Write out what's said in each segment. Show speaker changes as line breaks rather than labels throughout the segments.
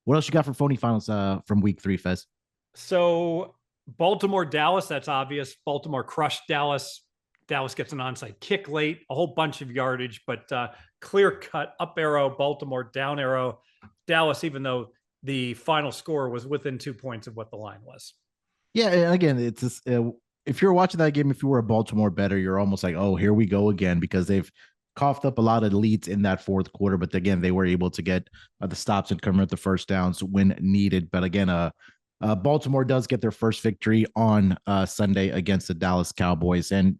What else you got for phony finals from week 3, Fez?
So Baltimore, Dallas, that's obvious. Baltimore crushed Dallas. Dallas gets an onside kick late, a whole bunch of yardage, but clear cut up arrow, Baltimore down arrow. Dallas, even though the final score was within 2 points of what the line was.
Yeah, and again, it's just, if you're watching that game, if you were a Baltimore better, you're almost like, oh, here we go again, because they've coughed up a lot of leads in that fourth quarter. But again, they were able to get the stops and convert the first downs when needed. But again, Baltimore does get their first victory on Sunday against the Dallas Cowboys. And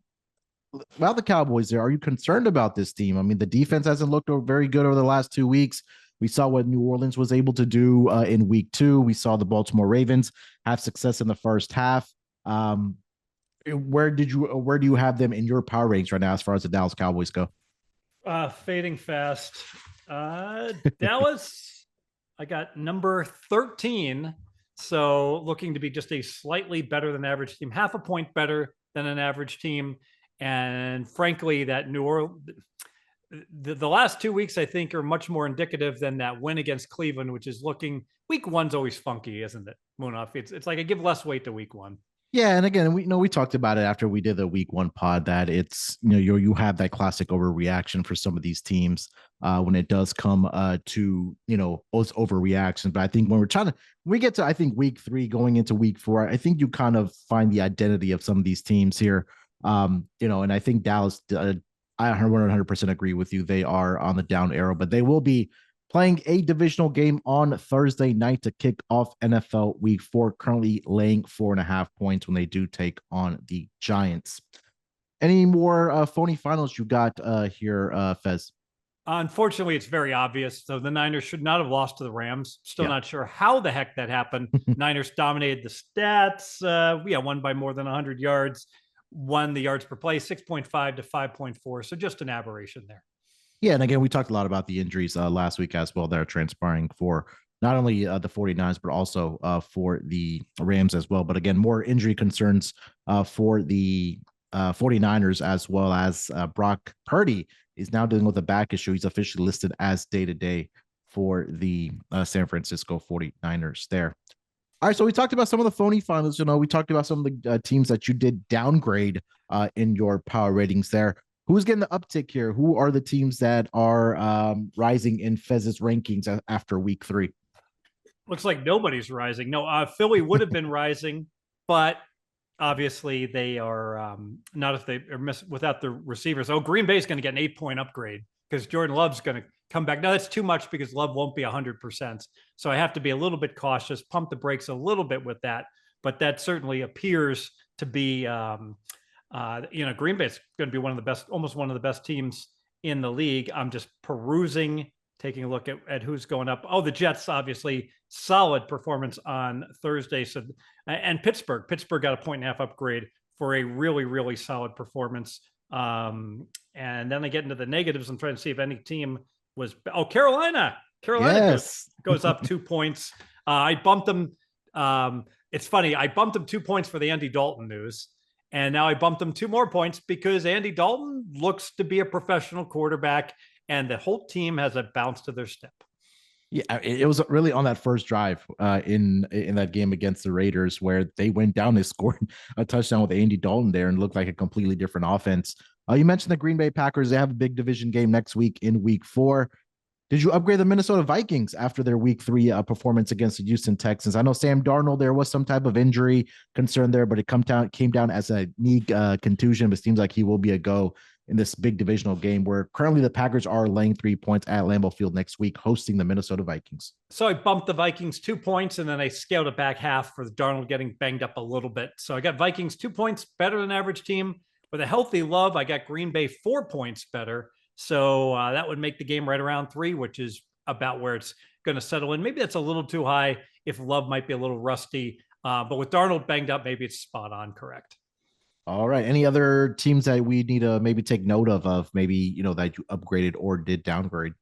about the Cowboys there, are you concerned about this team? I mean, the defense hasn't looked very good over the last 2 weeks. We saw what New Orleans was able to do in week 2. We saw the Baltimore Ravens have success in the first half. Where do you have them in your power ratings right now as far as the Dallas Cowboys go?
Fading fast. Dallas, I got number 13. So looking to be just a slightly better than average team, half a point better than an average team. And frankly, that New Orleans, the last 2 weeks, I think, are much more indicative than that win against Cleveland, which is looking, week one's always funky, isn't it, Munaf? It's like I give less weight to week one.
Yeah, and again, we talked about it after we did the week 1 pod that it's you have that classic overreaction for some of these teams when it does come to those overreactions. But I think when we get to, I think, week 3 going into week 4, I think you kind of find the identity of some of these teams here. And I think Dallas, I 100% agree with you. They are on the down arrow, but they will be playing a divisional game on Thursday night to kick off NFL Week 4, currently laying 4.5 points when they do take on the Giants. Any more phony finals you got here, Fez?
Unfortunately, it's very obvious. So the Niners should not have lost to the Rams. Still not sure how the heck that happened. Niners dominated the stats. Won by more than 100 yards. Won the yards per play, 6.5 to 5.4. So just an aberration there.
Yeah, and again, we talked a lot about the injuries last week as well that are transpiring for not only the 49ers, but also for the Rams as well. But again, more injury concerns for the 49ers, as well as Brock Purdy is now dealing with a back issue. He's officially listed as day-to-day for the San Francisco 49ers there. All right, so we talked about some of the phony finals. We talked about some of the teams that you did downgrade in your power ratings there. Who's getting the uptick here? Who are the teams that are rising in Fez's rankings after week 3?
Looks like nobody's rising. No, Philly would have been rising, but obviously they are not if they are without the receivers. Oh, Green Bay is going to get an 8-point upgrade because Jordan Love's going to come back. Now that's too much because Love won't be 100%. So I have to be a little bit cautious, pump the brakes a little bit with that. But that certainly appears to be, Green Bay is going to be one of the best, almost one of the best teams in the league. I'm just perusing, taking a look at who's going up. Oh, the Jets, obviously, solid performance on Thursday. So, and Pittsburgh got a 1.5 upgrade for a really, really solid performance. And then I get into the negatives. I'm trying to see if any team was. Oh, Carolina
Yes.
goes up 2 points. I bumped them. It's funny. I bumped them 2 points for the Andy Dalton news. And now I bumped them 2 more points because Andy Dalton looks to be a professional quarterback and the whole team has a bounce to their step.
Yeah, it was really on that first drive in that game against the Raiders where they went down. They scored a touchdown with Andy Dalton there and looked like a completely different offense. You mentioned the Green Bay Packers. They have a big division game next week in week 4. Did you upgrade the Minnesota Vikings after their week 3 performance against the Houston Texans? I know Sam Darnold, there was some type of injury concern there, but it came down as a knee contusion, but it seems like he will be a go in this big divisional game where currently the Packers are laying 3 points at Lambeau Field next week, hosting the Minnesota Vikings.
So I bumped the Vikings 2 points and then I scaled it back half for the Darnold getting banged up a little bit. So I got Vikings 2 points better than average team. With a healthy Love, I got Green Bay 4 points better. So that would make the game right around 3, which is about where it's going to settle in. Maybe that's a little too high if Love might be a little rusty. But with Darnold banged up, maybe it's spot on correct.
All right. Any other teams that we need to maybe take note of maybe, that you upgraded or did downgrade?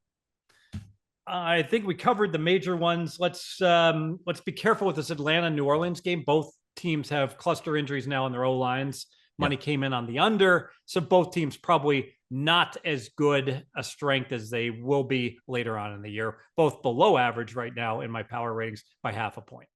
I think we covered the major ones. Let's be careful with this Atlanta-New Orleans game. Both teams have cluster injuries now in their O-lines. Money came in on the under. So both teams probably not as good a strength as they will be later on in the year, both below average right now in my power ratings by half a point.